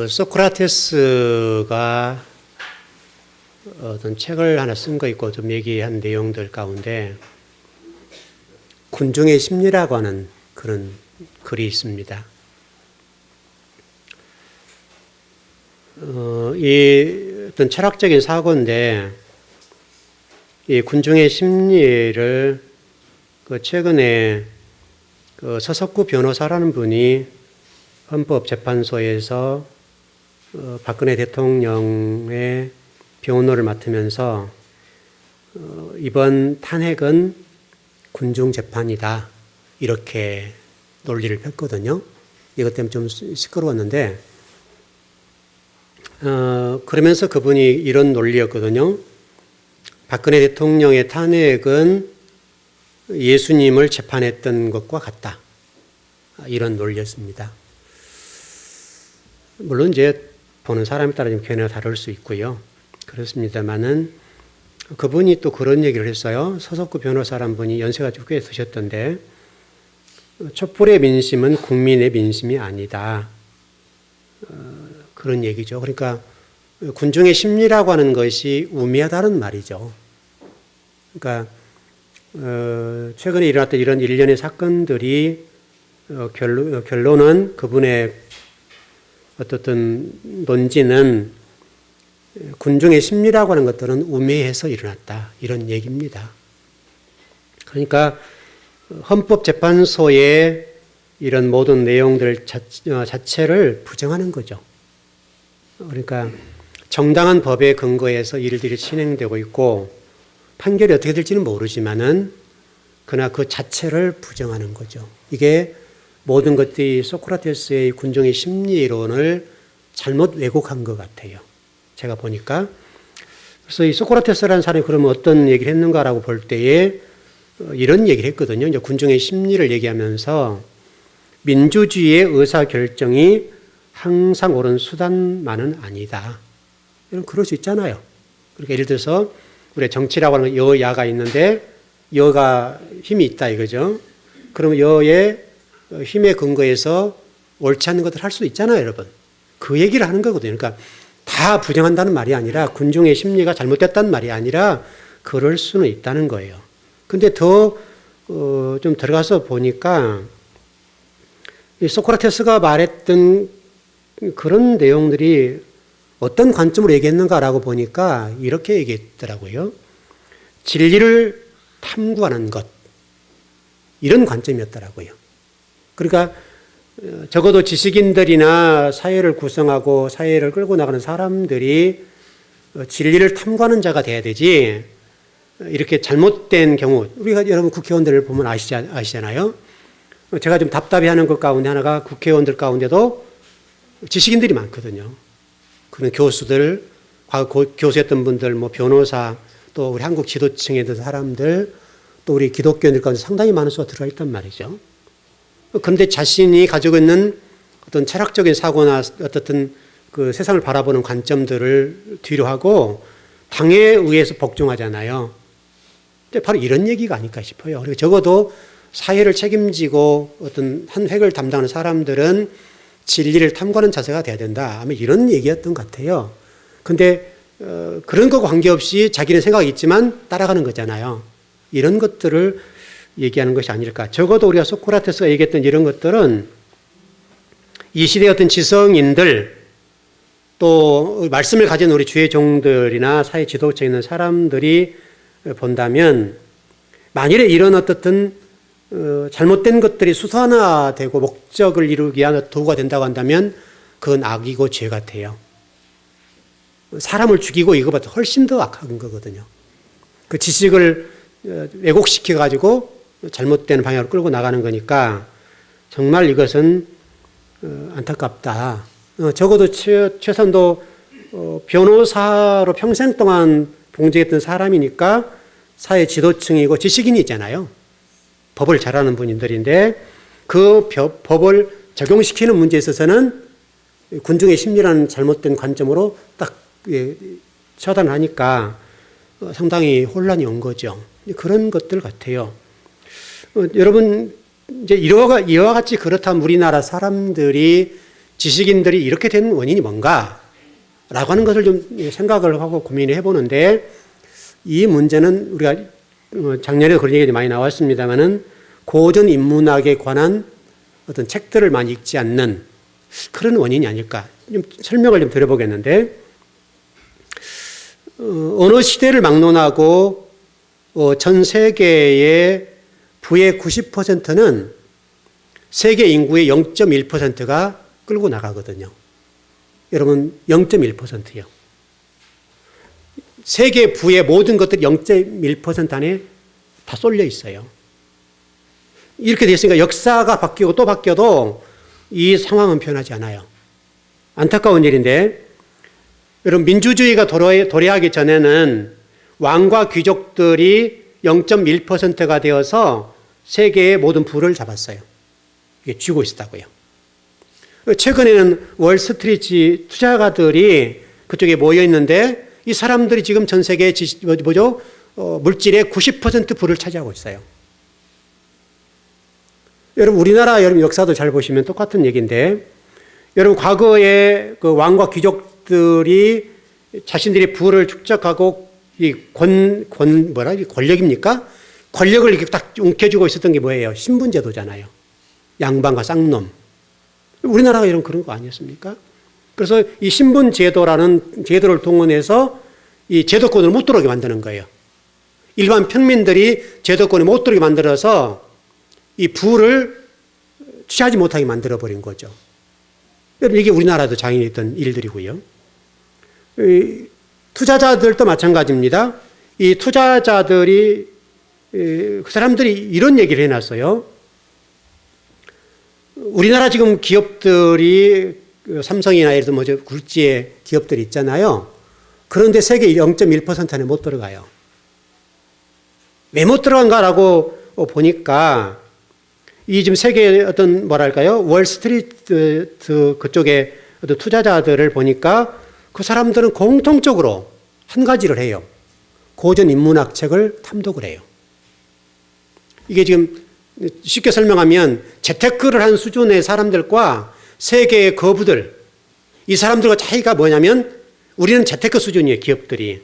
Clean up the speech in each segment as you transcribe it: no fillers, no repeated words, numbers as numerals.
소크라테스가 어떤 책을 하나 쓴 거 있고 좀 얘기한 내용들 가운데 군중의 심리라고 하는 그런 글이 있습니다. 이 어떤 철학적인 사고인데 이 군중의 심리를 최근에 서석구 변호사라는 분이 헌법재판소에서 박근혜 대통령의 변호를 맡으면서 이번 탄핵은 군중재판이다 이렇게 논리를 폈거든요. 이것 때문에 좀 시끄러웠는데 그러면서 그분이 이런 논리였거든요. 박근혜 대통령의 탄핵은 예수님을 재판했던 것과 같다. 이런 논리였습니다. 물론 이제 보는 사람에 따라 좀 견해가 다를 수 있고요. 그렇습니다만은 그분이 또 그런 얘기를 했어요. 서석구 변호사란 분이 연세가 꽤 드셨던데 촛불의 민심은 국민의 민심이 아니다. 그런 얘기죠. 그러니까 군중의 심리라고 하는 것이 우매하다는 말이죠. 그러니까 최근에 일어났던 이런 일련의 사건들이 결론은 그분의 어떻든 논지는 군중의 심리라고 하는 것들은 우매해서 일어났다. 이런 얘기입니다. 그러니까 헌법재판소의 이런 모든 내용들 자체를 부정하는 거죠. 그러니까 정당한 법에 근거해서 일들이 진행되고 있고 판결이 어떻게 될지는 모르지만은 그러나 그 자체를 부정하는 거죠. 이게 모든 것들이 소크라테스의 군중의 심리론을 잘못 왜곡한 것 같아요. 제가 보니까. 그래서 이 소크라테스라는 사람이 그러면 어떤 얘기를 했는가라고 볼 때에 이런 얘기를 했거든요. 이제 군중의 심리를 얘기하면서 민주주의의 의사결정이 항상 옳은 수단만은 아니다. 이런 그럴 수 있잖아요. 그러니까 예를 들어서 우리 정치라고 하는 여야가 있는데 여가 힘이 있다 이거죠. 그러면 여의 힘에 근거해서 옳지 않는 것들을 할 수 있잖아요, 여러분. 그 얘기를 하는 거거든요. 그러니까 다 부정한다는 말이 아니라 군중의 심리가 잘못됐다는 말이 아니라 그럴 수는 있다는 거예요. 근데 더 좀 들어가서 보니까 이 소크라테스가 말했던 그런 내용들이 어떤 관점으로 얘기했는가라고 보니까 이렇게 얘기했더라고요. 진리를 탐구하는 것. 이런 관점이었더라고요. 그러니까 적어도 지식인들이나 사회를 구성하고 사회를 끌고 나가는 사람들이 진리를 탐구하는 자가 돼야 되지 이렇게 잘못된 경우 우리가 여러분 국회의원들을 보면 아시잖아요. 제가 좀 답답해하는 것 가운데 하나가 국회의원들 가운데도 지식인들이 많거든요. 그런 교수들, 과거 교수였던 분들, 뭐 변호사, 또 우리 한국 지도층에 있는 사람들, 또 우리 기독교인들 가운데 상당히 많은 수가 들어가 있단 말이죠. 그런데 자신이 가지고 있는 어떤 철학적인 사고나 어떻든 그 세상을 바라보는 관점들을 뒤로 하고 당에 의해서 복종하잖아요. 근데 바로 이런 얘기가 아닐까 싶어요. 그리고 적어도 사회를 책임지고 어떤 한 획을 담당하는 사람들은 진리를 탐구하는 자세가 돼야 된다. 아마 이런 얘기였던 것 같아요. 근데 그런 거 관계없이 자기는 생각이 있지만 따라가는 거잖아요. 이런 것들을 얘기하는 것이 아닐까. 적어도 우리가 소크라테스가 얘기했던 이런 것들은 이 시대의 어떤 지성인들 또 말씀을 가진 우리 주의 종들이나 사회 지도층에 있는 사람들이 본다면 만일에 이런 어떻든 잘못된 것들이 수단화되고 목적을 이루기 위한 도구가 된다고 한다면 그건 악이고 죄 같아요. 사람을 죽이고 이거보다 훨씬 더 악한 거거든요. 그 지식을 왜곡시켜가지고 잘못된 방향으로 끌고 나가는 거니까 정말 이것은 안타깝다. 적어도 최선도 변호사로 평생 동안 봉직했던 사람이니까 사회 지도층이고 지식인이잖아요. 법을 잘하는 분들인데 그 법을 적용시키는 문제에 있어서는 군중의 심리라는 잘못된 관점으로 딱 처단하니까 상당히 혼란이 온 거죠. 그런 것들 같아요. 여러분 이제 이와 같이 그렇다면 우리나라 사람들이 지식인들이 이렇게 된 원인이 뭔가? 라고 하는 것을 좀 생각을 하고 고민을 해보는데 이 문제는 우리가 작년에도 그런 얘기 많이 나왔습니다만은 고전 인문학에 관한 어떤 책들을 많이 읽지 않는 그런 원인이 아닐까. 좀 설명을 좀 드려보겠는데 어느 시대를 막론하고 전 세계의 부의 90%는 세계 인구의 0.1%가 끌고 나가거든요. 여러분 0.1%요. 세계 부의 모든 것들이 0.1% 안에 다 쏠려 있어요. 이렇게 됐으니까 역사가 바뀌고 또 바뀌어도 이 상황은 변하지 않아요. 안타까운 일인데 여러분 민주주의가 도래하기 전에는 왕과 귀족들이 0.1%가 되어서 세계의 모든 부를 잡았어요. 이게 쥐고 있었다고요. 최근에는 월스트리트 투자가들이 그쪽에 모여 있는데 이 사람들이 지금 전 세계 물질의 90% 부를 차지하고 있어요. 여러분 우리나라 여러분 역사도 잘 보시면 똑같은 얘기인데 여러분 과거에 그 왕과 귀족들이 자신들의 부를 축적하고 이 권력입니까? 권력을 이렇게 딱 움켜쥐고 있었던 게 뭐예요? 신분제도잖아요. 양반과 쌍놈. 우리나라가 이런 그런 거 아니었습니까? 그래서 이 신분제도라는 제도를 동원해서 이 제도권을 못 들어오게 만드는 거예요. 일반 평민들이 제도권을 못 들어오게 만들어서 이 부를 취하지 못하게 만들어버린 거죠. 여러분 이게 우리나라도 장애인이 있던 일들이고요. 투자자들도 마찬가지입니다. 이 투자자들이 그 사람들이 이런 얘기를 해놨어요. 우리나라 지금 기업들이 삼성이나 예를 들면 굴지의 기업들이 있잖아요. 그런데 세계 0.1% 안에 못 들어가요. 왜 못 들어간가라고 보니까 이 지금 세계 어떤 뭐랄까요? 월스트리트 그쪽에 어떤 투자자들을 보니까 그 사람들은 공통적으로 한 가지를 해요. 고전 인문학 책을 탐독을 해요. 이게 지금 쉽게 설명하면 재테크를 한 수준의 사람들과 세계의 거부들, 이 사람들과 차이가 뭐냐면 우리는 재테크 수준이에요, 기업들이.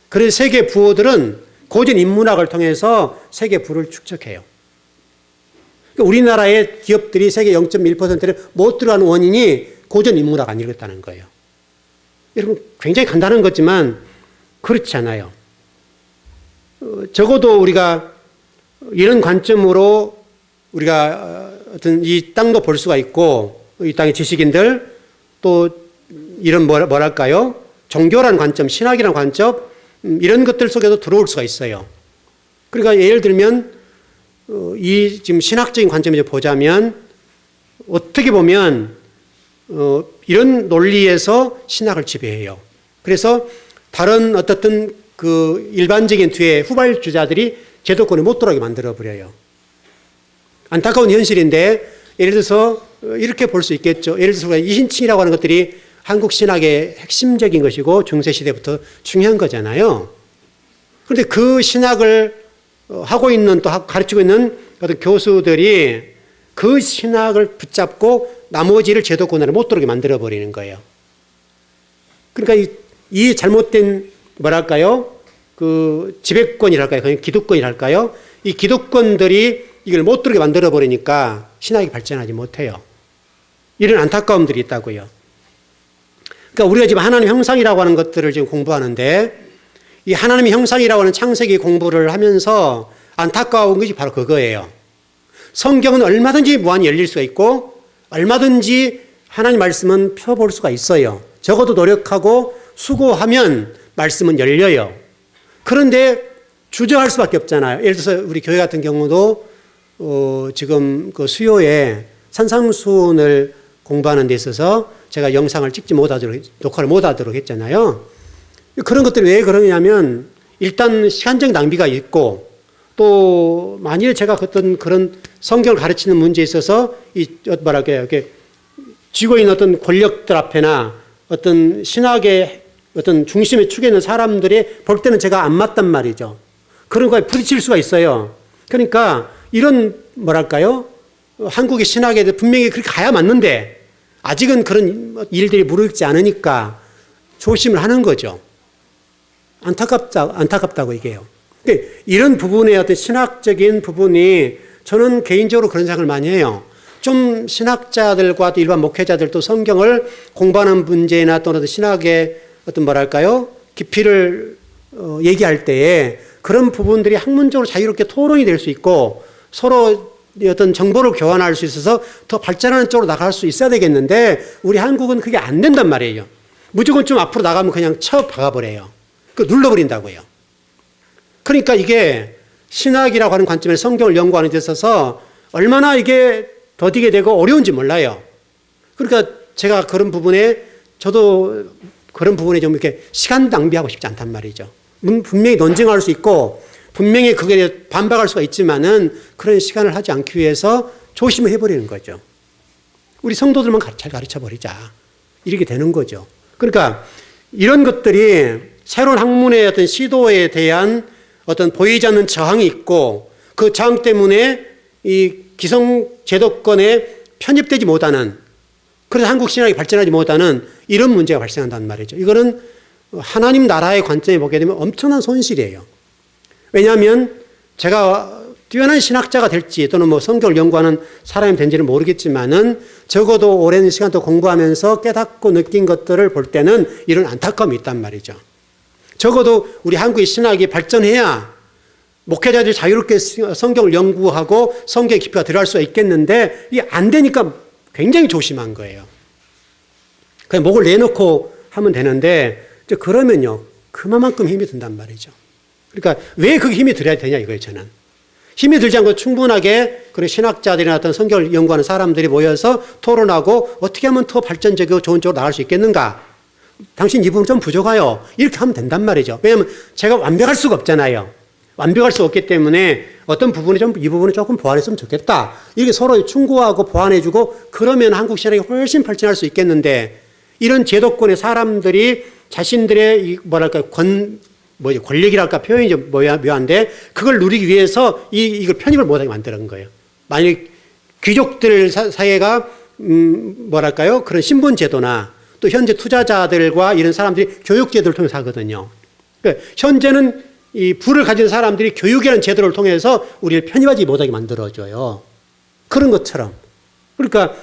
그래서 세계 부호들은 고전 인문학을 통해서 세계 부를 축적해요. 그러니까 우리나라의 기업들이 세계 0.1%를 못 들어가는 원인이 고전 인문학 안 읽었다는 거예요. 여러분 굉장히 간단한 거지만 그렇지 않아요. 적어도 우리가 이런 관점으로 우리가 어떤 이 땅도 볼 수가 있고 이 땅의 지식인들 또 이런 뭐랄까요? 종교라는 관점, 신학이라는 관점 이런 것들 속에도 들어올 수가 있어요. 그러니까 예를 들면 이 지금 신학적인 관점에서 보자면 어떻게 보면 이런 논리에서 신학을 지배해요. 그래서 다른 어떻든 그 일반적인 뒤에 후발주자들이 제도권에 못 들어가게 만들어버려요. 안타까운 현실인데 예를 들어서 이렇게 볼 수 있겠죠. 예를 들어서 이신칭이라고 하는 것들이 한국 신학의 핵심적인 것이고 중세시대부터 중요한 거잖아요. 그런데 그 신학을 하고 있는 또 가르치고 있는 어떤 교수들이 그 신학을 붙잡고 나머지를 제도권으로 못 들어오게 만들어버리는 거예요. 그러니까 이 잘못된 뭐랄까요? 그 지배권이랄까요? 그냥 기득권이랄까요? 이 기득권들이 이걸 못 들어오게 만들어버리니까 신학이 발전하지 못해요. 이런 안타까움들이 있다고요. 그러니까 우리가 지금 하나님 형상이라고 하는 것들을 지금 공부하는데 이 하나님의 형상이라고 하는 창세기 공부를 하면서 안타까운 것이 바로 그거예요. 성경은 얼마든지 무한히 열릴 수가 있고 얼마든지 하나님 말씀은 펴볼 수가 있어요. 적어도 노력하고 수고하면 말씀은 열려요. 그런데 주저할 수밖에 없잖아요. 예를 들어서 우리 교회 같은 경우도 지금 그 수요에 산상수훈을 공부하는 데 있어서 제가 영상을 찍지 못하도록, 녹화를 못하도록 했잖아요. 그런 것들이 왜 그러냐면 일단 시간적 낭비가 있고 또 만일 제가 어떤 그런 성경을 가르치는 문제에 있어서 이렇게 쥐고 있는 어떤 권력들 앞에나 어떤 신학의 어떤 중심에 축에 있는 사람들이 볼 때는 제가 안 맞단 말이죠. 그런 거에 부딪힐 수가 있어요. 그러니까 이런 뭐랄까요? 한국의 신학에 분명히 그렇게 가야 맞는데 아직은 그런 일들이 무르익지 않으니까 조심을 하는 거죠. 안타깝다고 얘기해요. 이런 부분의 어떤 신학적인 부분이 저는 개인적으로 그런 생각을 많이 해요. 좀 신학자들과 또 일반 목회자들도 성경을 공부하는 문제나 또는 신학의 어떤 뭐랄까요? 깊이를 얘기할 때에 그런 부분들이 학문적으로 자유롭게 토론이 될 수 있고 서로 어떤 정보를 교환할 수 있어서 더 발전하는 쪽으로 나갈 수 있어야 되겠는데 우리 한국은 그게 안 된단 말이에요. 무조건 좀 앞으로 나가면 그냥 쳐 박아버려요. 눌러버린다고요. 그러니까 이게 신학이라고 하는 관점에서 성경을 연구하는 데 있어서 얼마나 이게 더디게 되고 어려운지 몰라요. 그러니까 제가 그런 부분에 저도 그런 부분에 좀 이렇게 시간 낭비하고 싶지 않단 말이죠. 분명히 논쟁할 수 있고 분명히 그게 대해 반박할 수가 있지만은 그런 시간을 하지 않기 위해서 조심을 해버리는 거죠. 우리 성도들만 잘 가르쳐버리자. 이렇게 되는 거죠. 그러니까 이런 것들이 새로운 학문의 어떤 시도에 대한 어떤 보이지 않는 저항이 있고 그 저항 때문에 이 기성 제도권에 편입되지 못하는 그래서 한국 신학이 발전하지 못하는 이런 문제가 발생한다는 말이죠. 이거는 하나님 나라의 관점에 보게 되면 엄청난 손실이에요. 왜냐하면 제가 뛰어난 신학자가 될지 또는 뭐 성경을 연구하는 사람이 된지는 모르겠지만은 적어도 오랜 시간 동안 공부하면서 깨닫고 느낀 것들을 볼 때는 이런 안타까움이 있단 말이죠. 적어도 우리 한국의 신학이 발전해야 목회자들이 자유롭게 성경을 연구하고 성경의 깊이가 들어갈 수가 있겠는데 이게 안 되니까 굉장히 조심한 거예요. 그냥 목을 내놓고 하면 되는데 그러면요 그만큼 힘이 든단 말이죠. 그러니까 왜 그게 힘이 들어야 되냐 이거예요. 저는 힘이 들지 않고 충분하게 그런 신학자들이나 어떤 성경을 연구하는 사람들이 모여서 토론하고 어떻게 하면 더 발전적이고 좋은 쪽으로 나갈 수 있겠는가. 당신 이 부분 좀 부족해요. 이렇게 하면 된단 말이죠. 왜냐하면 제가 완벽할 수가 없잖아요. 완벽할 수 없기 때문에 어떤 부분이 좀 이 부분을 조금 보완했으면 좋겠다. 이렇게 서로 충고하고 보완해주고 그러면 한국 신학이 훨씬 발전할 수 있겠는데 이런 제도권의 사람들이 자신들의 이 뭐랄까 권력이랄까 표현이 좀 묘한데 그걸 누리기 위해서 이걸 편입을 못하게 만드는 거예요. 만약 귀족들 사회가 뭐랄까요 그런 신분 제도나 또 현재 투자자들과 이런 사람들이 교육 제도를 통해서 하거든요. 그러니까 현재는 이 부를 가진 사람들이 교육이라는 제도를 통해서 우리를 편입하지 못하게 만들어줘요. 그런 것처럼. 그러니까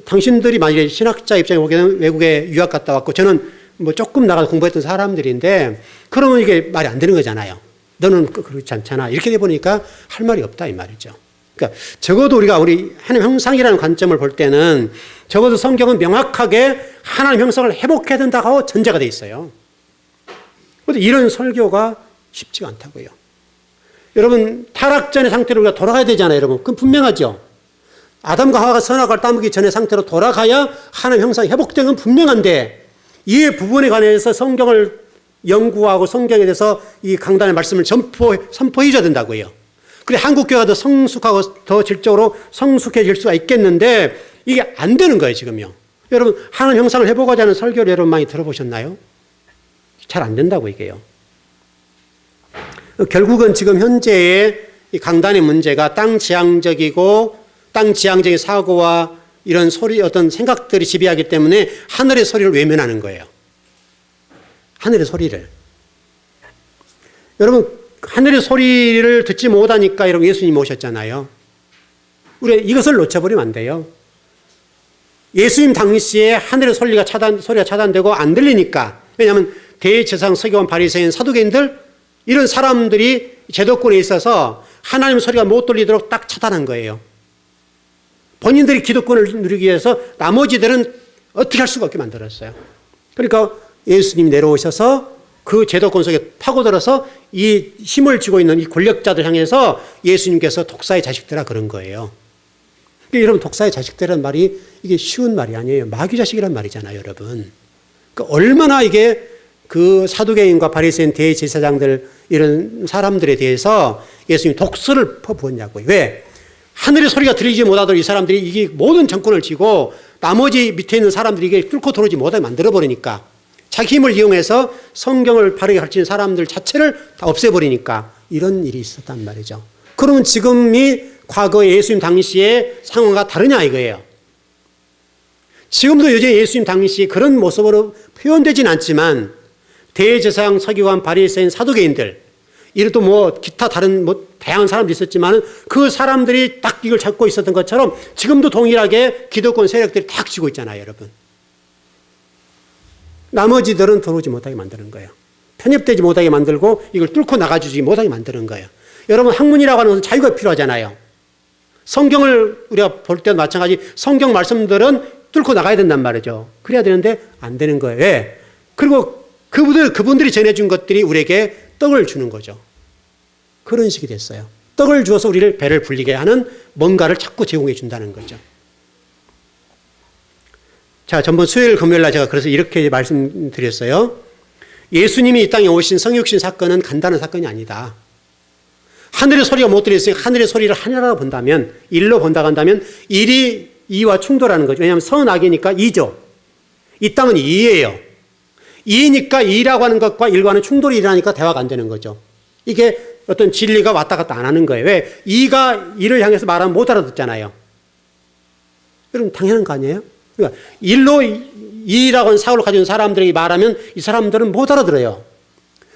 당신들이 만약에 신학자 입장에 보기에는 외국에 유학 갔다 왔고 저는 뭐 조금 나가서 공부했던 사람들인데 그러면 이게 말이 안 되는 거잖아요. 너는 그렇지 않잖아. 이렇게 돼 보니까 할 말이 없다 이 말이죠. 그러니까 적어도 우리 하나님 형상이라는 관점을 볼 때는 적어도 성경은 명확하게 하나님 형상을 회복해야 된다고 전제가 돼 있어요. 그런데 이런 설교가 쉽지가 않다고요. 여러분 타락전의 상태로 우리가 돌아가야 되잖아요. 여러분 그건 분명하죠. 아담과 하와가 선악과를 따먹기 전의 상태로 돌아가야 하나님 형상이 회복된 건 분명한데 이 부분에 관해서 성경을 연구하고 성경에 대해서 이 강단의 말씀을 선포해 줘야 된다고요. 그래 한국교회가 더 성숙하고 더 질적으로 성숙해질 수가 있겠는데 이게 안 되는 거예요 지금요. 여러분 하나님 형상을 회복하지 않은 설교를 여러분 많이 들어보셨나요? 잘 안 된다고 얘기해요. 결국은 지금 현재의 이 강단의 문제가 땅 지향적인 사고와 이런 소리, 어떤 생각들이 지배하기 때문에 하늘의 소리를 외면하는 거예요. 하늘의 소리를. 여러분, 하늘의 소리를 듣지 못하니까 여러분 예수님 오셨잖아요. 우리 이것을 놓쳐버리면 안 돼요. 예수님 당시에 하늘의 소리가 차단되고 안 들리니까. 왜냐하면 대제사장, 서기관, 바리새인, 사두개인들 이런 사람들이 제도권에 있어서 하나님 소리가 못 들리도록 딱 차단한 거예요. 본인들이 기득권을 누리기 위해서 나머지들은 어떻게 할 수가 없게 만들었어요. 그러니까 예수님이 내려오셔서 그 제도권 속에 파고들어서 이 힘을 쥐고 있는 이 권력자들 향해서 예수님께서 독사의 자식들아 그런 거예요. 그러니까 여러분 독사의 자식들이라는 말이 이게 쉬운 말이 아니에요. 마귀 자식이란 말이잖아요, 여러분. 그러니까 얼마나 이게 그 사두개인과 바리새인 대제사장들 이런 사람들에 대해서 예수님이 독서를 퍼부었냐고요. 왜? 하늘의 소리가 들리지 못하도록 이 사람들이 이게 모든 정권을 쥐고 나머지 밑에 있는 사람들이 이게 뚫고 들어오지 못하게 만들어버리니까 자기 힘을 이용해서 성경을 바르게 가르치는 사람들 자체를 다 없애버리니까 이런 일이 있었단 말이죠. 그러면 지금이 과거 예수님 당시의 상황과 다르냐 이거예요. 지금도 여전히 예수님 당시 그런 모습으로 표현되진 않지만 대제사장, 서기관, 바리새인, 사두개인들 이것도 뭐 기타 다른 뭐 다양한 사람도 있었지만 그 사람들이 딱 이걸 잡고 있었던 것처럼 지금도 동일하게 기득권 세력들이 딱 쥐고 있잖아요, 여러분. 나머지들은 들어오지 못하게 만드는 거예요. 편입되지 못하게 만들고 이걸 뚫고 나가주지 못하게 만드는 거예요. 여러분, 학문이라고 하는 것은 자유가 필요하잖아요. 성경을 우리가 볼 때도 마찬가지 성경 말씀들은 뚫고 나가야 된단 말이죠. 그래야 되는데 안 되는 거예요. 왜? 그리고 그분들이 전해준 것들이 우리에게 떡을 주는 거죠. 그런 식이 됐어요. 떡을 주어서 우리를 배를 불리게 하는 뭔가를 자꾸 제공해 준다는 거죠. 자, 전번 수요일 금요일 날 제가 그래서 이렇게 말씀드렸어요. 예수님이 이 땅에 오신 성육신 사건은 간단한 사건이 아니다. 하늘의 소리가 못 들렸으니까 하늘의 소리를 하늘로 본다면, 일로 본다고 한다면 일이 이와 충돌하는 거죠. 왜냐하면 선악이니까 이죠. 이 땅은 이예요. 이니까 이라고 하는 것과 일과는 충돌이 일어나니까 대화가 안 되는 거죠. 이게 어떤 진리가 왔다 갔다 안 하는 거예요. 왜? 이가 이를 향해서 말하면 못 알아듣잖아요. 여러분, 당연한 거 아니에요? 그러니까 일로 이라고 하는 사고를 가진 사람들에게 말하면 이 사람들은 못 알아들어요.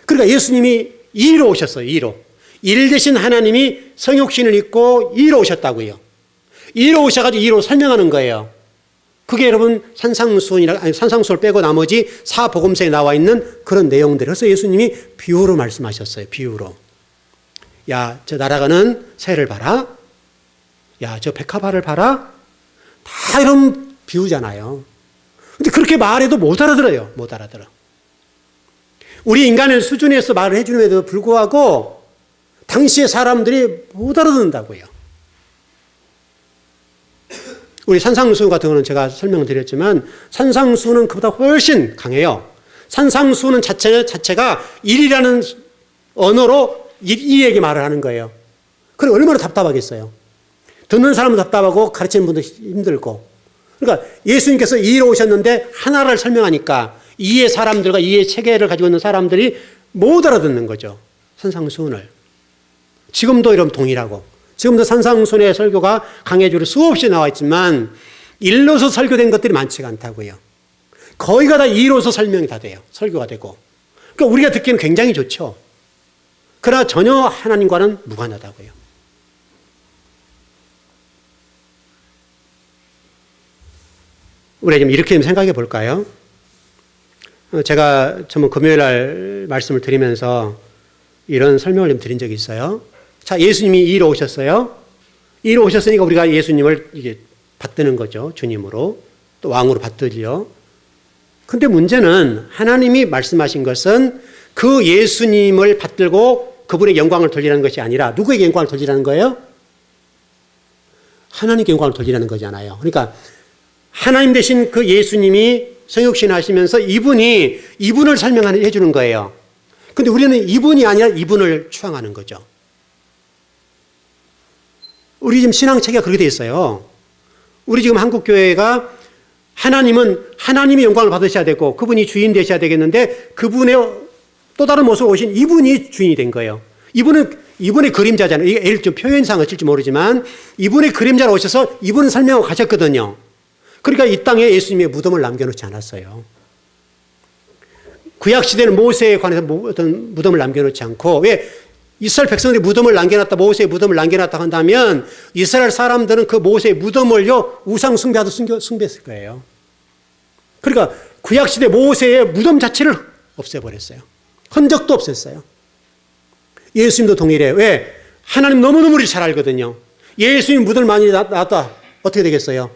그러니까 예수님이 이로 오셨어요. 이로. 일 대신 하나님이 성육신을 입고 이로 오셨다고요. 이로 오셔가지고 이로 설명하는 거예요. 그게 여러분 산상수훈을 빼고 나머지 사복음서에 나와 있는 그런 내용들. 그래서 예수님이 비유로 말씀하셨어요. 비유로. 야, 저 날아가는 새를 봐라. 야, 저 백합화를 봐라. 다 이런 비유잖아요. 근데 그렇게 말해도 못 알아들어요. 못 알아들어. 우리 인간의 수준에서 말을 해주는데도 불구하고 당시의 사람들이 못 알아듣는다고요. 우리 산상수 같은 거는 제가 설명을 드렸지만 산상수는 그보다 훨씬 강해요. 산상수는 자체가 일이라는 언어로 이에게 말을 하는 거예요. 그럼 얼마나 답답하겠어요. 듣는 사람은 답답하고 가르치는 분도 힘들고. 그러니까 예수님께서 이로 오셨는데 하나를 설명하니까 이의 사람들과 이의 체계를 가지고 있는 사람들이 못 알아듣는 거죠. 산상수훈을. 지금도 이런 동일하고. 지금도 산상수훈의 설교가 강해주로 수없이 나와 있지만 일로서 설교된 것들이 많지가 않다고요. 거의가 다 이로서 설명이 다 돼요. 설교가 되고. 그러니까 우리가 듣기는 굉장히 좋죠. 그러나 전혀 하나님과는 무관하다고요. 우리가 좀 이렇게 좀 생각해 볼까요? 제가 전번 금요일 날 말씀을 드리면서 이런 설명을 좀 드린 적이 있어요. 자, 예수님이 이로 오셨어요. 이로 오셨으니까 우리가 예수님을 이게 받드는 거죠. 주님으로. 또 왕으로 받들죠. 근데 문제는 하나님이 말씀하신 것은 그 예수님을 받들고 그분의 영광을 돌리라는 것이 아니라 누구에게 영광을 돌리라는 거예요? 하나님께 영광을 돌리라는 거잖아요. 그러니까 하나님 대신 그 예수님이 성육신 하시면서 이분을 설명해 주는 거예요. 근데 우리는 이분이 아니라 이분을 추앙하는 거죠. 우리 지금 신앙 체계가 그렇게 돼 있어요. 우리 지금 한국교회가 하나님은 하나님의 영광을 받으셔야 되고 그분이 주인 되셔야 되겠는데 그분의 또 다른 모습으로 오신 이분이 주인이 된 거예요. 이분의 그림자잖아요. 이게 예를 좀 표현상 어쩔지 모르지만 이분의 그림자로 오셔서 이분은 설명하고 가셨거든요. 그러니까 이 땅에 예수님의 무덤을 남겨놓지 않았어요. 구약시대는 모세에 관해서 어떤 무덤을 남겨놓지 않고 왜 이스라엘 백성들이 무덤을 남겨놨다 모세의 무덤을 남겨놨다 한다면 이스라엘 사람들은 그 모세의 무덤을요 우상 숭배하도 숭배했을 거예요. 그러니까 구약시대 모세의 무덤 자체를 없애버렸어요. 흔적도 없앴어요. 예수님도 동일해요. 왜? 하나님 너무너무 우리 잘 알거든요. 예수님 무덤을 많이 놨다 어떻게 되겠어요?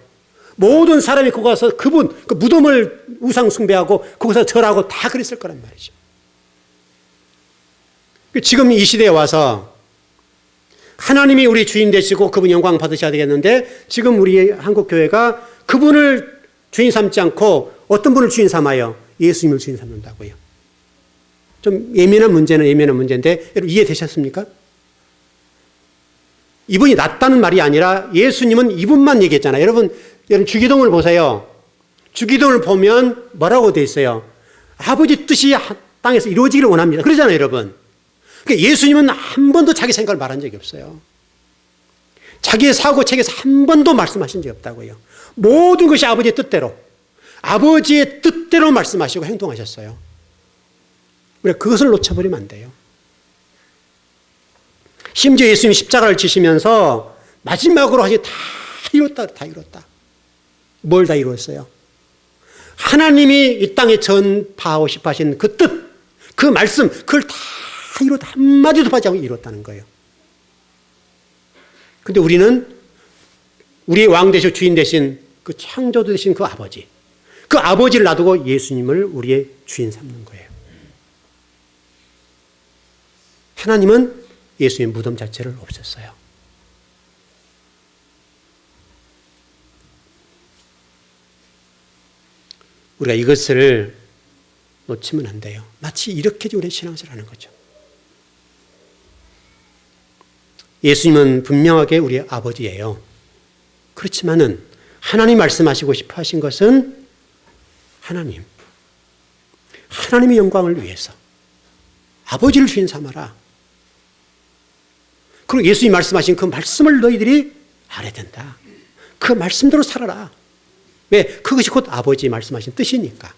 모든 사람이 거기 가서 그 무덤을 우상 숭배하고 거기서 절하고 다 그랬을 거란 말이죠. 지금 이 시대에 와서 하나님이 우리 주인 되시고 그분 영광 받으셔야 되겠는데 지금 우리 한국교회가 그분을 주인 삼지 않고 어떤 분을 주인 삼아요? 예수님을 주인 삼는다고요. 좀 예민한 문제인데 여러분 이해되셨습니까? 이분이 낫다는 말이 아니라 예수님은 이분만 얘기했잖아요. 여러분 주기도문을 보세요. 주기도문을 보면 뭐라고 돼 있어요? 아버지 뜻이 땅에서 이루어지기를 원합니다. 그러잖아요, 여러분. 그러니까 예수님은 한 번도 자기 생각을 말한 적이 없어요. 자기의 사고책에서 한 번도 말씀하신 적이 없다고요. 모든 것이 아버지의 뜻대로 아버지의 뜻대로 말씀하시고 행동하셨어요. 우리가 그것을 놓쳐버리면 안 돼요. 심지어 예수님이 십자가를 지시면서 마지막으로 하시 다 이뤘다, 다 이뤘다. 뭘 다 이루었어요? 하나님이 이 땅에 전파하고 싶어 하신 그 뜻, 그 말씀, 그걸 다 이뤘다. 한마디도 빠지지 않고 이뤘다는 거예요. 근데 우리는 우리의 왕 되시고 주인 되신 그 창조주 되신 그 아버지, 그 아버지를 놔두고 예수님을 우리의 주인 삼는 거예요. 하나님은 예수님의 무덤 자체를 없앴어요. 우리가 이것을 놓치면 안 돼요. 마치 이렇게 우리의 신앙생활을 하는 거죠. 예수님은 분명하게 우리의 아버지예요. 그렇지만은 하나님 말씀하시고 싶어 하신 것은 하나님의 영광을 위해서 아버지를 주인 삼아라. 그리고 예수님이 말씀하신 그 말씀을 너희들이 알아야 된다. 그 말씀대로 살아라. 왜? 그것이 곧 아버지 말씀하신 뜻이니까.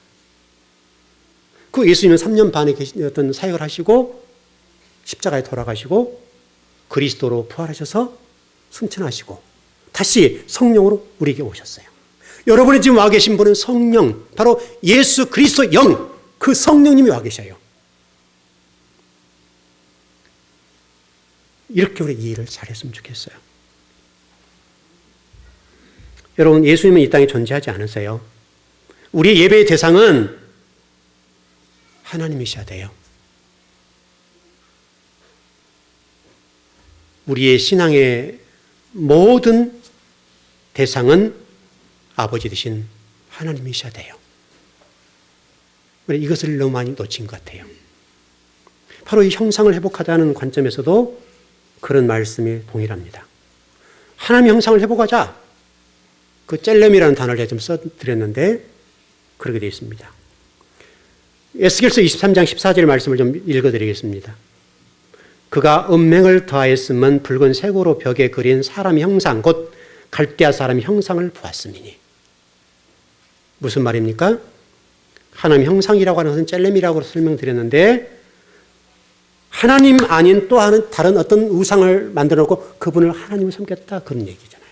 그 예수님은 3년 반의 어떤 사역을 하시고 십자가에 돌아가시고 그리스도로 부활하셔서 승천하시고 다시 성령으로 우리에게 오셨어요. 여러분이 지금 와 계신 분은 성령, 바로 예수 그리스도 영, 그 성령님이 와 계셔요. 이렇게 우리 이해를 잘했으면 좋겠어요. 여러분, 예수님은 이 땅에 존재하지 않으세요. 우리의 예배의 대상은 하나님이셔야 돼요. 우리의 신앙의 모든 대상은 아버지 되신 하나님이셔야 돼요. 이것을 너무 많이 놓친 것 같아요. 바로 이 형상을 회복하자는 관점에서도 그런 말씀이 동일합니다. 하나님의 형상을 회복하자. 그 젤렘이라는 단어를 좀 써드렸는데 그렇게 되어 있습니다. 에스겔서 23장 14절 말씀을 좀 읽어드리겠습니다. 그가 음행을 더하였음은 붉은 색으로 벽에 그린 사람의 형상, 곧 갈대아 사람의 형상을 보았음이니. 무슨 말입니까? 하나님의 형상이라고 하는 것은 젤렘이라고 설명드렸는데 하나님 아닌 또 다른 어떤 우상을 만들어 놓고 그분을 하나님을 섬겼다, 그런 얘기잖아요.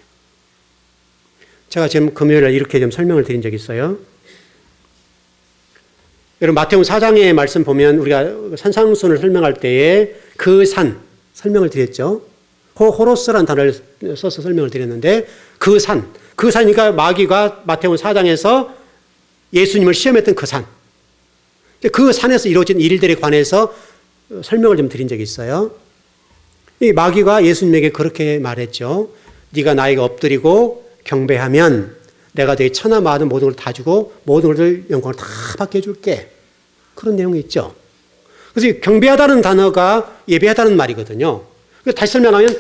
제가 지금 금요일에 이렇게 좀 설명을 드린 적이 있어요. 여러분, 마태복음 4장의 말씀 보면 우리가 산상순을 설명할 때에 그 산, 설명을 드렸죠. 호로스라는 단어를 써서 설명을 드렸는데 그 산이니까 마귀가 마태복음 4장에서 예수님을 시험했던 그 산. 그 산에서 이루어진 일들에 관해서 설명을 좀 드린 적이 있어요. 이 마귀가 예수님에게 그렇게 말했죠. 네가 나에게 엎드리고 경배하면 내가 너희 천하 만한 모든 걸 다 주고 모든 것을 영광을 다 받게 해줄게. 그런 내용이 있죠. 그래서 경배하다는 단어가 예배하다는 말이거든요. 다시 설명하면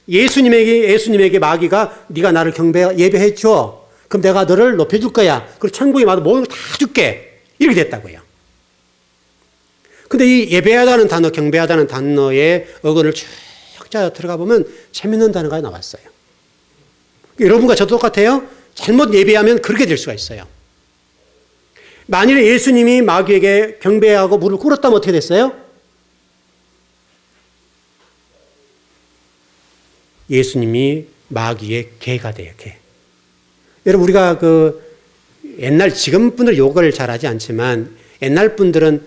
예수님에게 마귀가 네가 나를 예배해 줘. 그럼 내가 너를 높여줄 거야. 그리고 천국에 와서 모든 걸 다 줄게. 이렇게 됐다고요. 근데 이 예배하다는 단어, 경배하다는 단어의 어근을 쭉 들어가 보면 재밌는 단어가 나왔어요. 여러분과 저도 똑같아요. 잘못 예배하면 그렇게 될 수가 있어요. 만일에 예수님이 마귀에게 경배하고 무릎을 꿇었다면 어떻게 됐어요? 예수님이 마귀의 개가 돼요, 개. 여러분, 우리가 지금 분들 요거를 잘 하지 않지만 옛날 분들은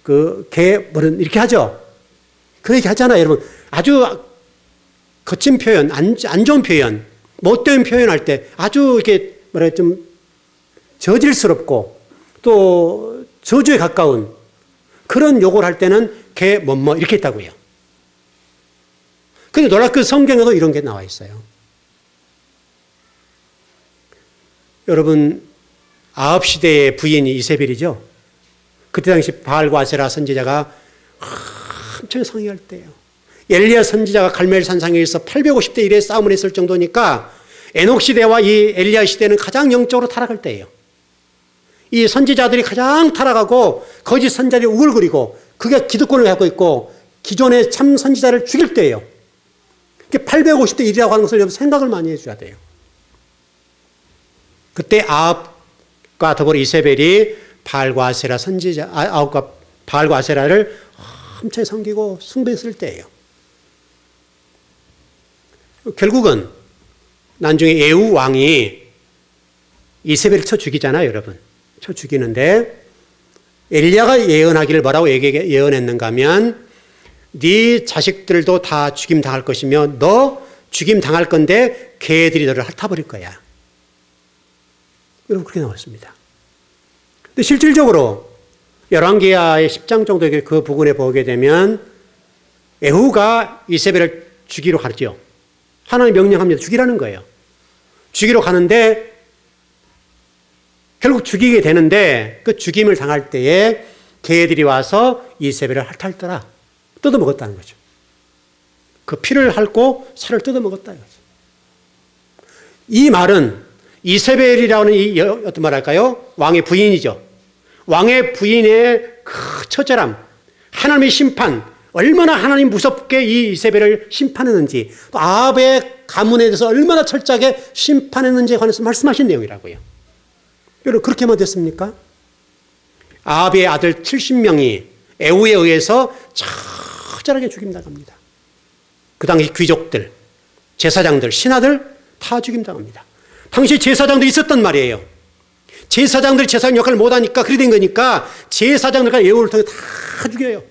이렇게 하죠. 그 얘기 하잖아요, 여러분. 아주 거친 표현, 안 좋은 표현, 못된 표현할 때 아주 이렇게 좀 저질스럽고 또 저주에 가까운 그런 욕을 할 때는 개 뭐뭐 이렇게 했다고요. 근데 놀랍게 성경에도 이런 게 나와 있어요. 여러분, 아합 시대의 부인이 이세벨이죠. 그때 당시 바알과 아세라 선지자가 엄청 상의할 때예요. 엘리야 선지자가 갈멜 산상에서 850대 1의 싸움을 했을 정도니까 에녹 시대와 이 엘리야 시대는 가장 영적으로 타락할 때예요. 이 선지자들이 가장 타락하고 거짓 선지자들이 우글거리고 그게 기득권을 갖고 있고 기존의 참 선지자를 죽일 때예요. 850대 1이라고 하는 것을 생각을 많이 해줘야 돼요. 그때 아합 더불어 이세벨이 바알과 아세라 선지자, 바알과 아세라를 엄청 섬기고 숭배했을 때예요. 결국은 나중에 에우 왕이 이세벨을 쳐 죽이잖아요, 여러분. 쳐 죽이는데 엘리야가 예언하기를 뭐라고 예언했는가 하면 네 자식들도 다 죽임 당할 것이며 너 죽임 당할 건데 개들이 너를 핥아버릴 거야. 여러분 그렇게 나왔습니다. 근데 실질적으로 열왕기하의 10장 정도의 그 부분에 보게 되면 에후가 이세벨을 죽이러 가죠. 하나님 명령합니다. 죽이라는 거예요. 죽이러 가는데 결국 죽이게 되는데 그 죽임을 당할 때에 개들이 와서 이세벨을 핥았더라. 뜯어먹었다는 거죠. 그 피를 핥고 살을 뜯어먹었다 이거죠. 이 말은 이세벨이라는 이 어떤 말할까요? 왕의 부인이죠. 왕의 부인의 그 처절함, 하나님의 심판, 얼마나 하나님 무섭게 이 이세벨을 심판했는지, 또 아합의 가문에 대해서 얼마나 철저하게 심판했는지에 관해서 말씀하신 내용이라고요. 여러분 그렇게만 됐습니까? 아합의 아들 70명이 에후에 의해서 처절하게 죽임당합니다. 그 당시 귀족들, 제사장들, 신하들 다 죽임당합니다. 당시 제사장도 있었단 말이에요. 제사장들이 제사장 역할을 못하니까 그렇게 된 거니까 제사장들과 에후를 통해 다 죽여요.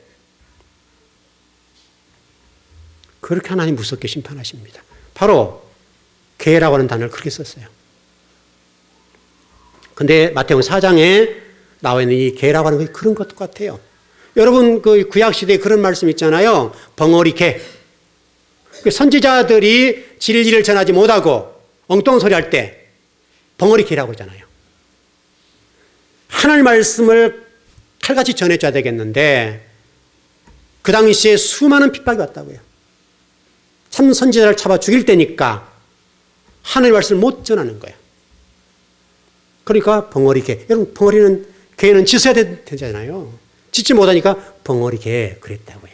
그렇게 하나님 무섭게 심판하십니다. 바로 개라고 하는 단어를 그렇게 썼어요. 근데 마태복음 4장에 나와 있는 이 개라고 하는 게 그런 것 같아요. 여러분 그 구약시대에 그런 말씀 있잖아요. 벙어리 개. 선지자들이 진리를 전하지 못하고 엉뚱한 소리 할 때 벙어리 개라고 하잖아요. 하나님 말씀을 칼같이 전해줘야 되겠는데 그 당시에 수많은 핍박이 왔다고요. 참 선지자를 잡아 죽일 때니까 하나님 말씀을 못 전하는 거예요. 그러니까 벙어리 개. 여러분 벙어리는 개는 짖어야 되잖아요. 짖지 못하니까 벙어리 개 그랬다고요.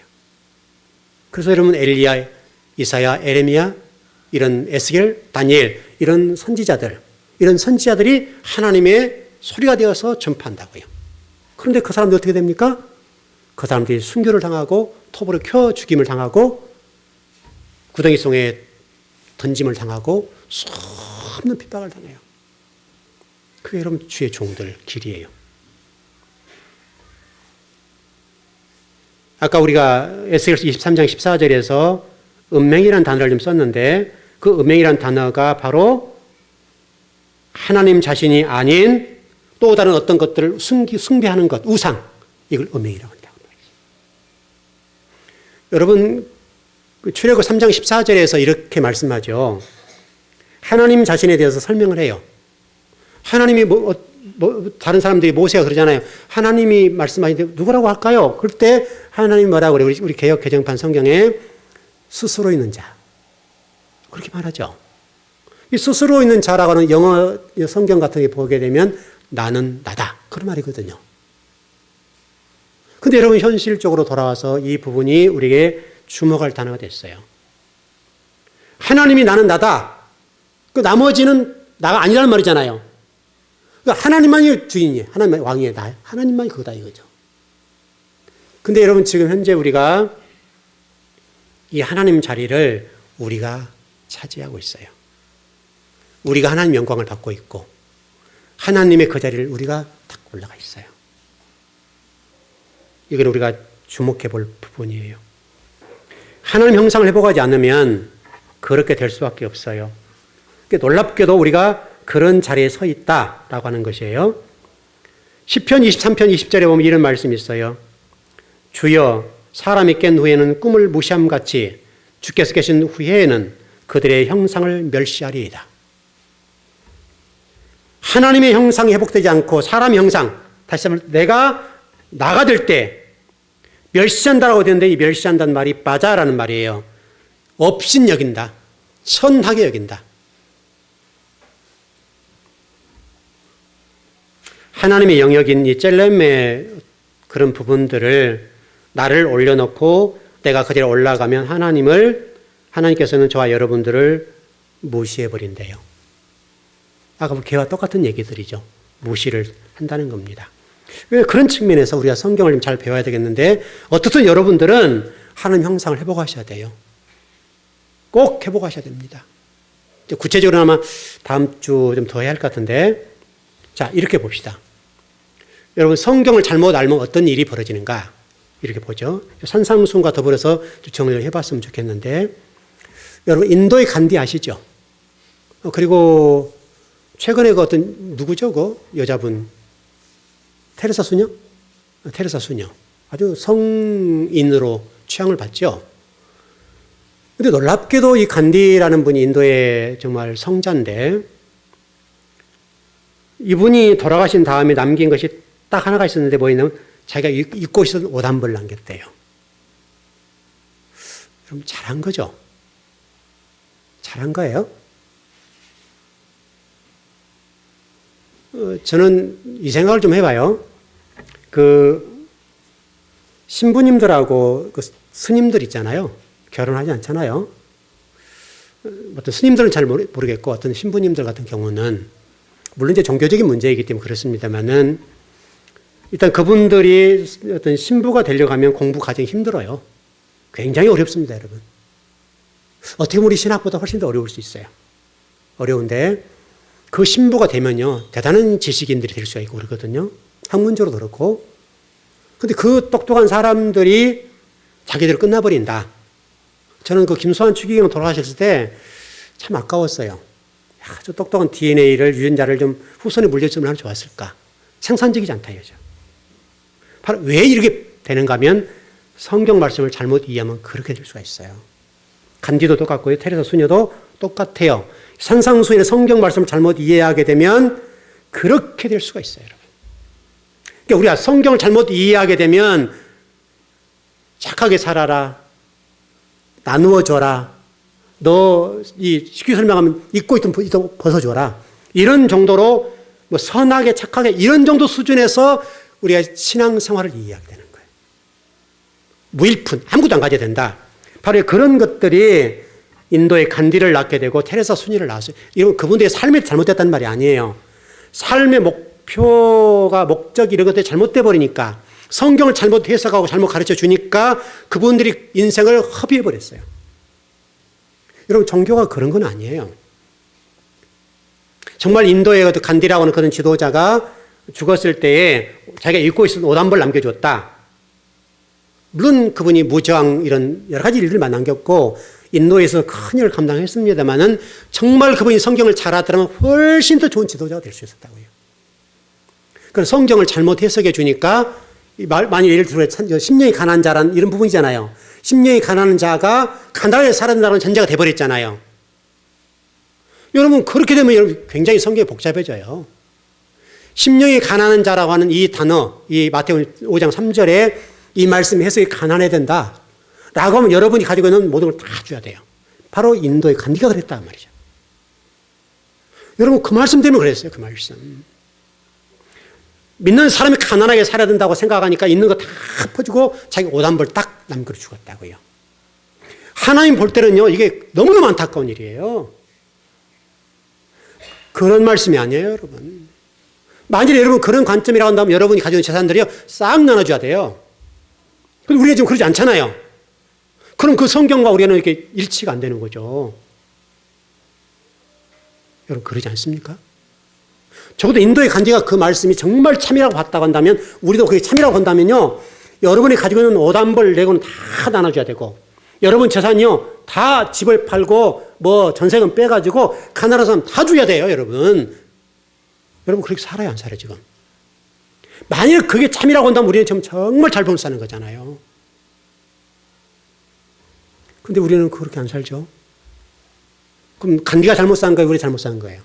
그래서 여러분 엘리야, 이사야, 에레미야 이런 에스겔, 다니엘 이런 선지자들이 하나님의 소리가 되어서 전파한다고요. 그런데 그 사람들 어떻게 됩니까? 그 사람들이 순교를 당하고 톱으로 켜 죽임을 당하고 구덩이 속에 던짐을 당하고 수없는 핍박을 당해요. 그게 여러분 주의 종들 길이에요. 아까 우리가 에스겔서 23장 14절에서 은맹이라는 단어를 좀 썼는데 그 은맹이라는 단어가 바로 하나님 자신이 아닌 또 다른 어떤 것들을 숭배하는 것, 우상, 이걸 은맹이라고 한다고 말이죠. 여러분 출애굽 3장 14절에서 이렇게 말씀하죠. 하나님 자신에 대해서 설명을 해요. 하나님이 다른 사람들이 모세가 그러잖아요. 하나님이 말씀하시는데 누구라고 할까요? 그럴 때 하나님이 뭐라고 그래요? 우리 개역 개정판 성경에 스스로 있는 자. 그렇게 말하죠. 이 스스로 있는 자라고 하는 영어 성경 같은 게 보게 되면 나는 나다. 그런 말이거든요. 근데 여러분 현실적으로 돌아와서 이 부분이 우리에게 주목할 단어가 됐어요. 하나님이 나는 나다. 그 나머지는 나가 아니라는 말이잖아요. 그러니까 하나님만이 주인이에요. 하나님만이 왕이에요. 하나님만이 그거다 이거죠. 근데 여러분 지금 현재 우리가 이 하나님 자리를 우리가 차지하고 있어요. 우리가 하나님 영광을 받고 있고 하나님의 그 자리를 우리가 딱 올라가 있어요. 이걸 우리가 주목해 볼 부분이에요. 하나님 형상을 회복하지 않으면 그렇게 될 수밖에 없어요. 놀랍게도 우리가 그런 자리에 서 있다라고 하는 것이에요. 시편 23편 20절에 보면 이런 말씀이 있어요. 주여 사람이 깬 후에는 꿈을 무시함같이 주께서 계신 후에는 그들의 형상을 멸시하리이다. 하나님의 형상이 회복되지 않고 사람의 형상, 다시 한번 내가 나가 될 때 멸시한다라고 되는데 이 멸시한다는 말이 빠자라는 말이에요. 없인 여긴다. 천하게 여긴다. 하나님의 영역인 이 젤렘의 그런 부분들을 나를 올려놓고 내가 그 자리에 올라가면 하나님께서는 저와 여러분들을 무시해버린대요. 아까 개와 똑같은 얘기들이죠. 무시를 한다는 겁니다. 왜 그런 측면에서 우리가 성경을 좀 잘 배워야 되겠는데 어떻든 여러분들은 하나님 형상을 회복하셔야 돼요. 꼭 회복하셔야 됩니다. 구체적으로 아마 다음 주 좀 더 해야 할 것 같은데 자 이렇게 봅시다. 여러분 성경을 잘못 알면 어떤 일이 벌어지는가 이렇게 보죠. 산상수훈과 더불어서 정리를 해봤으면 좋겠는데 여러분 인도의 간디 아시죠? 그리고 최근에 그 어떤 누구죠? 그 여자분 테레사 수녀? 테레사 수녀 아주 성인으로 취향을 받죠. 근데 놀랍게도 이 간디라는 분이 인도의 정말 성자인데 이분이 돌아가신 다음에 남긴 것이 딱 하나가 있었는데 뭐냐면 자기가 입고 있었던 옷 한 벌 남겼대요. 그럼 잘한 거죠? 잘한 거예요? 저는 이 생각을 좀 해봐요. 그 신부님들하고 그 스님들 있잖아요. 결혼하지 않잖아요. 어떤 스님들은 잘 모르겠고 어떤 신부님들 같은 경우는 물론 이제 종교적인 문제이기 때문에 그렇습니다만은 일단 그분들이 어떤 신부가 되려고 하면 공부 과정이 힘들어요. 굉장히 어렵습니다, 여러분. 어떻게 보면 우리 신학보다 훨씬 더 어려울 수 있어요. 어려운데 그 신부가 되면요 대단한 지식인들이 될 수가 있고 그러거든요. 학문적으로도 그렇고. 근데 그 똑똑한 사람들이 자기대로 끝나버린다. 저는 그 김수환 추기경 돌아가셨을 때 참 아까웠어요. 야, 저 똑똑한 DNA를 유전자를 좀 후손에 물려주면 하면 좋았을까. 생산적이지 않다 이거죠. 바로 왜 이렇게 되는가 하면 성경 말씀을 잘못 이해하면 그렇게 될 수가 있어요. 간디도 똑같고요. 테레사 수녀도 똑같아요. 산상수훈의 성경 말씀을 잘못 이해하게 되면 그렇게 될 수가 있어요. 여러분. 그러니까 우리가 성경을 잘못 이해하게 되면 착하게 살아라. 나누어 줘라. 너 쉽게 설명하면 입고 있던 벗어줘라. 이런 정도로 뭐 선하게 착하게 이런 정도 수준에서 우리가 신앙생활을 이해하게 되는 거예요. 무일푼 아무것도 안 가져야 된다. 바로 그런 것들이 인도의 간디를 낳게 되고 테레사 수녀를 낳았어요. 이건 그분들의 삶이 잘못됐다는 말이 아니에요. 삶의 목표가 목적이 이런 것들이 잘못돼 버리니까 성경을 잘못 해석하고 잘못 가르쳐 주니까 그분들이 인생을 허비해 버렸어요. 여러분 종교가 그런 건 아니에요. 정말 인도의 간디라고 하는 그런 지도자가 죽었을 때에 자기가 입고 있었던 옷 한 벌 남겨줬다. 물론 그분이 무저항 이런 여러 가지 일들을 남겼고 인도에서 큰 일을 감당했습니다만은 정말 그분이 성경을 잘 알았다면 훨씬 더 좋은 지도자가 될 수 있었다고요. 그래서 성경을 잘못 해석해 주니까 만약 예를 들어 10년이 가난한 자란 이런 부분이잖아요. 10년이 가난한 자가 가난하게 살아야 된다는 전제가 돼버렸잖아요. 여러분 그렇게 되면 굉장히 성경이 복잡해져요. 10년이 가난한 자라고 하는 이 단어, 이 마태복음 5장 3절에 이 말씀 해석이 가난해야 된다. 라고 하면 여러분이 가지고 있는 모든 걸 다 줘야 돼요. 바로 인도의 간디가 그랬단 말이죠. 여러분 그 말씀 때문에 그랬어요. 그 말씀. 믿는 사람이 가난하게 살아야 된다고 생각하니까 있는 거 다 퍼주고 자기 옷 한 벌 딱 남겨 죽었다고요. 하나님 볼 때는요 이게 너무너무 안타까운 일이에요. 그런 말씀이 아니에요, 여러분. 만약에 여러분 그런 관점이라고 한다면 여러분이 가지고 있는 재산들이요 싹 나눠줘야 돼요. 근데 우리가 지금 그러지 않잖아요. 그럼 그 성경과 우리는 이렇게 일치가 안 되는 거죠. 여러분 그러지 않습니까? 적어도 인도의 간디가 그 말씀이 정말 참이라고 봤다고 한다면 우리도 그게 참이라고 한다면요 여러분이 가지고 있는 옷 한 벌 내고는 다 나눠줘야 되고 여러분 재산이요 다 집을 팔고 뭐 전세금 빼가지고 가난한 사람 다 줘야 돼요. 여러분 그렇게 살아요 안 살아요 지금? 만약 그게 참이라고 한다면 우리는 지금 정말 잘 사는 거잖아요. 근데 우리는 그렇게 안 살죠. 그럼 간디가 잘못 산 거예요? 우리 잘못 산 거예요?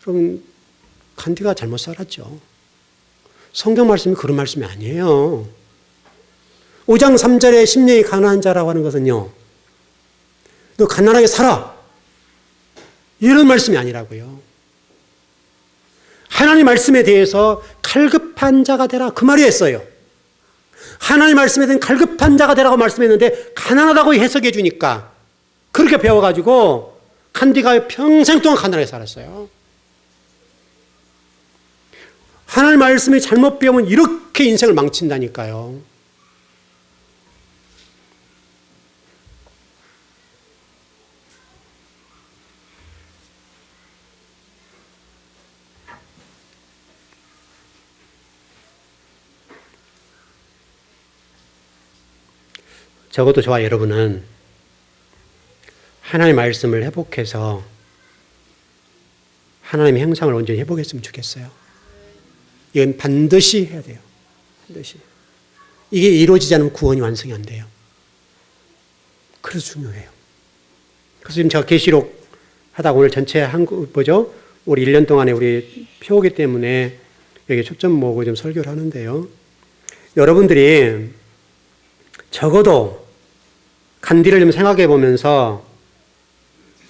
그럼 간디가 잘못 살았죠. 성경 말씀이 그런 말씀이 아니에요. 5장 3절에 10년이 가난한 자라고 하는 것은요. 너 가난하게 살아. 이런 말씀이 아니라고요. 하나님 말씀에 대해서 갈급한 자가 되라. 그 말이었어요. 하나님 말씀에 대한 갈급한 자가 되라고 말씀했는데 가난하다고 해석해 주니까 그렇게 배워가지고 칸디가 평생 동안 가난하게 살았어요. 하나님 말씀이 잘못 배우면 이렇게 인생을 망친다니까요. 적어도 저와 여러분은 하나님의 말씀을 회복해서 하나님의 형상을 온전히 회복했으면 좋겠어요. 이건 반드시 해야 돼요. 반드시. 이게 이루어지지 않으면 구원이 완성이 안 돼요. 그래서 중요해요. 그래서 지금 제가 계시록 하다가 오늘 전체 우리 1년 동안에 우리 표기 때문에 여기 초점 모으고 좀 설교를 하는데요. 여러분들이 적어도 간디를 좀 생각해 보면서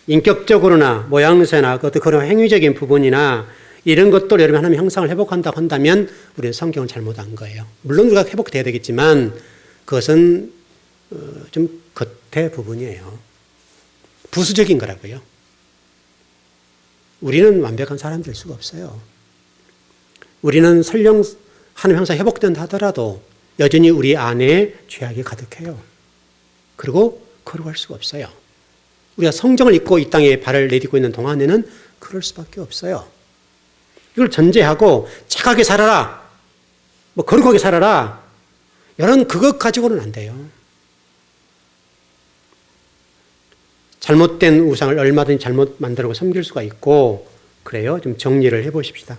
인격적으로나 모양새나 어떤 그런 행위적인 부분이나 이런 것들 여러분 하나님의 형상을 회복한다고 한다면 우리는 성경을 잘못한 거예요. 물론 우리가 회복돼야 되겠지만 그것은 좀 겉의 부분이에요. 부수적인 거라고요. 우리는 완벽한 사람 될 수가 없어요. 우리는 설령 하나님의 형상 회복된다 하더라도 여전히 우리 안에 죄악이 가득해요. 그리고 거룩할 수가 없어요. 우리가 성경을 읽고 이 땅에 발을 내딛고 있는 동안에는 그럴 수밖에 없어요. 이걸 전제하고 착하게 살아라, 거룩하게 살아라, 이런 그것 가지고는 안 돼요. 잘못된 우상을 얼마든지 잘못 만들고 섬길 수가 있고 그래요. 좀 정리를 해보십시다.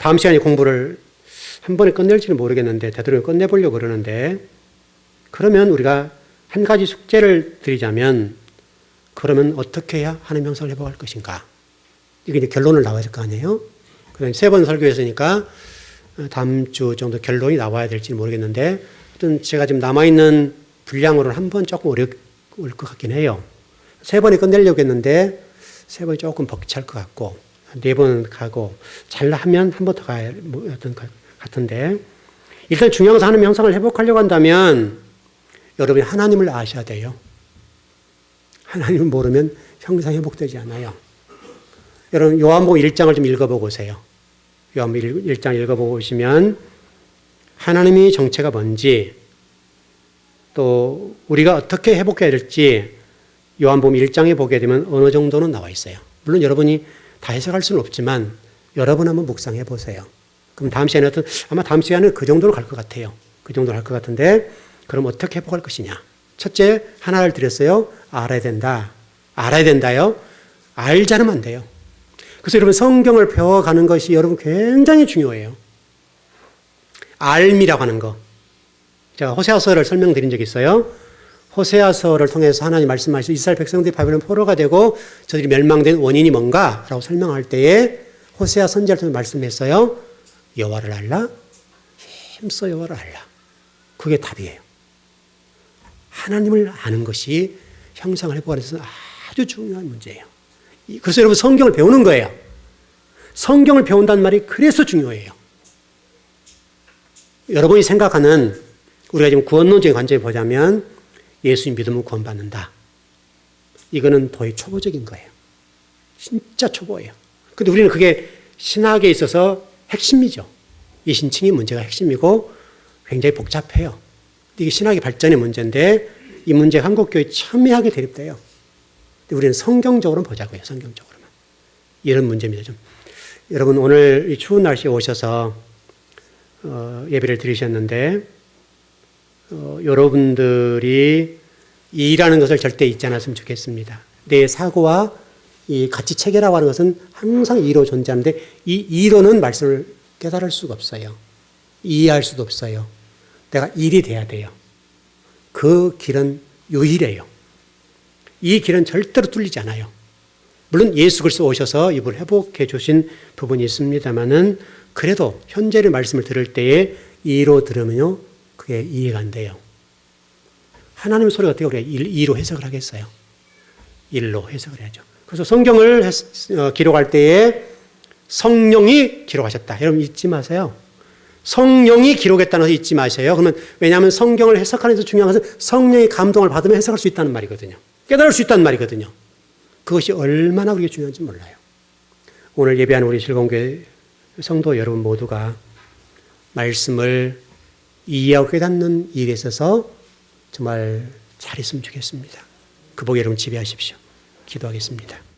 다음 시간에 공부를 한 번에 끝낼지는 모르겠는데 되도록 끝내보려고 그러는데 그러면 우리가 한 가지 숙제를 드리자면 그러면 어떻게 해야 하나님의 형상을 회복할 것인가? 이게 이제 결론을 나와야 될 거 아니에요? 그다음에 3번 설교했으니까 다음 주 정도 결론이 나와야 될지 모르겠는데 하여튼 제가 지금 남아있는 분량으로는 한 번 조금 어려울 것 같긴 해요. 3번에 끝내려고 했는데 3번이 조금 벅찰 것 같고 4번 가고 잘하면 한 번 더 가야 어떤 같은데 일단 중요한 것은 하나님의 형상을 회복하려고 한다면 여러분이 하나님을 아셔야 돼요. 하나님을 모르면 형상 회복되지 않아요. 여러분 요한복음 1장을 좀 읽어보고 오세요. 요한복음 1장 읽어보고 오시면 하나님의 정체가 뭔지 또 우리가 어떻게 회복해야 될지 요한복음 1장에 보게 되면 어느 정도는 나와 있어요. 물론 여러분이 다 해석할 수는 없지만 여러분 한번 묵상해 보세요. 그럼 다음 시간에 아마 다음 시간은 그 정도로 갈 것 같아요. 그 정도로 갈 것 같은데 그럼 어떻게 회복할 것이냐. 첫째 하나를 드렸어요. 알아야 된다. 알아야 된다요. 알지 않으면 안 돼요. 그래서 여러분 성경을 배워가는 것이 여러분 굉장히 중요해요. 알미라고 하는 거. 제가 호세아서를 설명드린 적이 있어요. 호세아서를 통해서 하나님 말씀하시고 이스라엘 백성들이 바벨론 포로가 되고 저들이 멸망된 원인이 뭔가라고 설명할 때에 호세아 선지자를 통해 말씀했어요. 여호와를 알라. 힘써 여호와를 알라. 그게 답이에요. 하나님을 아는 것이 형상을 회복하는 데서 아주 중요한 문제예요. 그래서 여러분 성경을 배우는 거예요. 성경을 배운다는 말이 그래서 중요해요. 여러분이 생각하는 우리가 지금 구원론적인 관점에 보자면 예수님 믿으면 구원받는다. 이거는 거의 초보적인 거예요. 진짜 초보예요. 근데 우리는 그게 신학에 있어서 핵심이죠. 이 신칭이 문제가 핵심이고 굉장히 복잡해요. 이게 신학의 발전의 문제인데 이 문제가 한국교회에 첨예하게 대립돼요. 근데 우리는 성경적으로는 보자고요. 성경적으로만. 이런 문제입니다. 좀. 여러분 오늘 이 추운 날씨에 오셔서 예배를 드리셨는데 여러분들이 이라는 것을 절대 잊지 않았으면 좋겠습니다. 내 사고와 이 가치 체계라고 하는 것은 항상 이로 존재하는데 이 이로는 말씀을 깨달을 수가 없어요. 이해할 수도 없어요. 내가 일이 돼야 돼요. 그 길은 유일해요. 이 길은 절대로 뚫리지 않아요. 물론 예수 그리스도 오셔서 이걸 회복해 주신 부분이 있습니다만은 그래도 현재의 말씀을 들을 때에 이로 들으면요 그게 이해가 안 돼요. 하나님의 소리가 어떻게 우리가 이로 해석을 하겠어요? 일로 해석을 해야죠. 그래서 성경을 기록할 때에 성령이 기록하셨다. 여러분 잊지 마세요. 성령이 기록했다는 것을 잊지 마세요. 그러면 왜냐하면 성경을 해석하는 데서 중요한 것은 성령의 감동을 받으면 해석할 수 있다는 말이거든요. 깨달을 수 있다는 말이거든요. 그것이 얼마나 우리에게 중요한지 몰라요. 오늘 예배하는 우리 실공교회 성도 여러분 모두가 말씀을 이해하고 깨닫는 일에 있어서 정말 잘했으면 좋겠습니다. 그 복 여러분 지배하십시오. 기도하겠습니다.